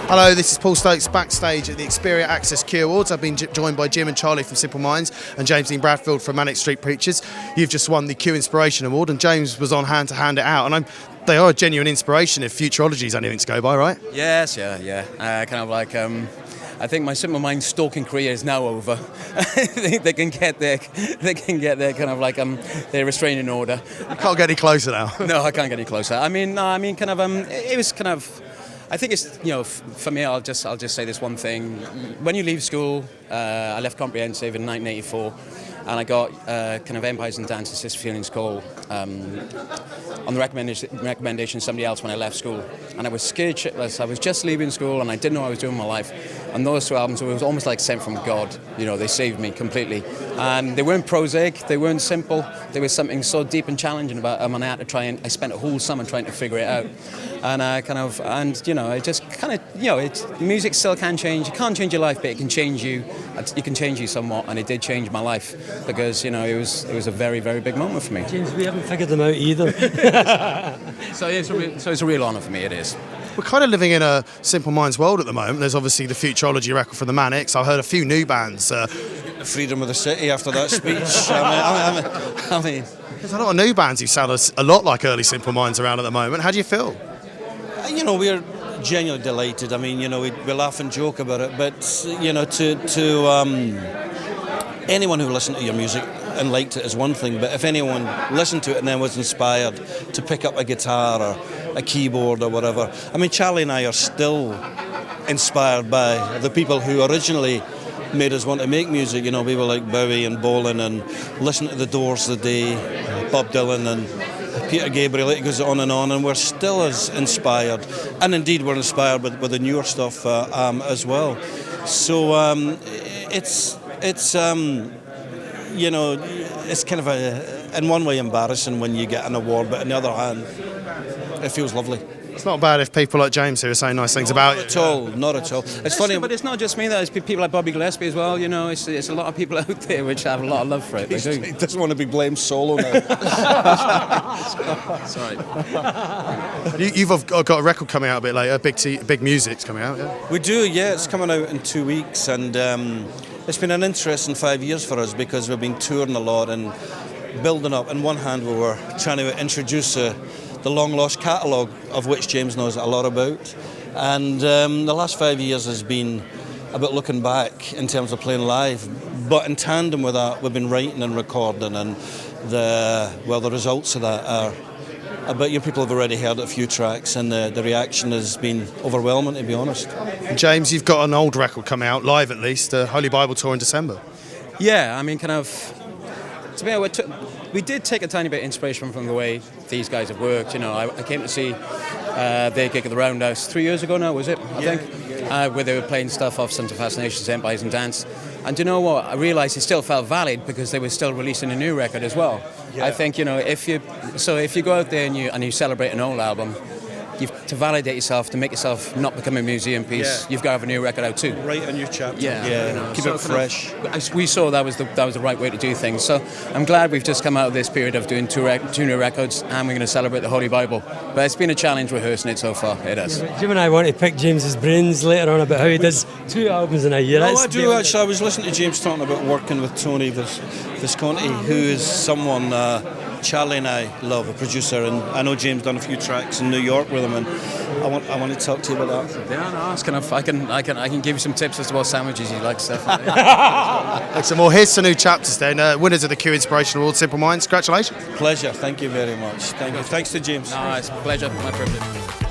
Hello, this is Paul Stokes backstage at the Xperia Access Q Awards. I've been joined by Jim and Charlie from Simple Minds and James Dean Bradfield from Manic Street Preachers. You've just won the Q Inspiration Award and James was on hand to hand it out. And they are a genuine inspiration if futurology is anything to go by, right? Yes, yeah. I think my Simple Minds stalking career is now over. they can get their kind of like their restraining order. You can't get any closer now. No, I can't get any closer. It was kind of. I think it's, for me, I'll just say this one thing. When you leave school, I left comprehensive in 1984, and I got kind of Empires and Dances, Sister Feelings call on the recommendation of somebody else when I left school. And I was scared shitless. I was just leaving school, and I didn't know what I was doing with my life. And those two albums, it was almost like sent from God. They saved me completely. And they weren't prosaic, they weren't simple. There was something so deep and challenging about them, and I spent a whole summer trying to figure it out. It just kind of, music still can change. You can't change your life, but it can change you. It can change you somewhat, and it did change my life because, it was a very, very big moment for me. James, we haven't figured them out either. So it's a real honour for me, it is. We're kind of living in a Simple Minds world at the moment. There's obviously the futurology record for the Manics. I've heard a few new bands. Freedom of the City after that speech. I mean, there's a lot of new bands who sound a lot like early Simple Minds around at the moment. How do you feel? We're genuinely delighted. I mean, we laugh and joke about it, but anyone who listened to your music and liked it is one thing, but if anyone listened to it and then was inspired to pick up a guitar or a keyboard or whatever, I mean, Charlie and I are still inspired by the people who originally made us want to make music, people like Bowie and Bolan, and listen to The Doors the day, Bob Dylan and Peter Gabriel. It goes on, and we're still as inspired, and indeed we're inspired with the newer stuff as well. So it's kind of in one way embarrassing when you get an award, but on the other hand, it feels lovely. It's not bad if people like James who are saying nice things about it. Not at all. It's funny, but it's not just me. There's people like Bobby Gillespie as well. It's a lot of people out there which have a lot of love for it. They do. He doesn't want to be blamed solo now. Sorry. You've got a record coming out a bit later. Big Music's coming out. Yeah. We do. Yeah, it's coming out in 2 weeks, and it's been an interesting 5 years for us because we've been touring a lot and building up. On one hand, we were trying to introduce the long-lost catalogue, of which James knows a lot about. And the last 5 years has been about looking back in terms of playing live. But in tandem with that, we've been writing and recording, and the results of that are about people have already heard a few tracks, and the reaction has been overwhelming, to be honest. And James, you've got an old record coming out, live at least, Holy Bible Tour in December. Yeah, I mean, to be honest, we did take a tiny bit of inspiration from the way these guys have worked. I came to see their gig at the Roundhouse 3 years ago now, was it? I think, where they were playing stuff off Sons of Fascinations, Empires and Dance. And do you know what? I realised it still felt valid because they were still releasing a new record as well. Yeah. I think, if you go out there and you celebrate an old album, to validate yourself, to make yourself not become a museum piece, you've got to have a new record out too. Write a new chapter. Yeah. Keep it fresh. We saw that was the right way to do things. So I'm glad we've just come out of this period of doing two new records, and we're going to celebrate the Holy Bible. But it's been a challenge rehearsing it so far. It has. Jim and I want to pick James's brains later on about how he does 2 albums in a year. I do actually. I was listening to James talking about working with Tony Visconti, who is someone Charlie and I love, a producer, and I know James done a few tracks in New York with him, and I want to talk to you about that. Yeah, no, it's kind of, I can give you some tips as to what sandwiches you like, stuff. Excellent. Well, here's some new chapters then. Winners of the Q Inspiration Award, Simple Minds. Congratulations. Pleasure. Thank you very much. Thank you. Thanks to James. No, it's a pleasure. My privilege.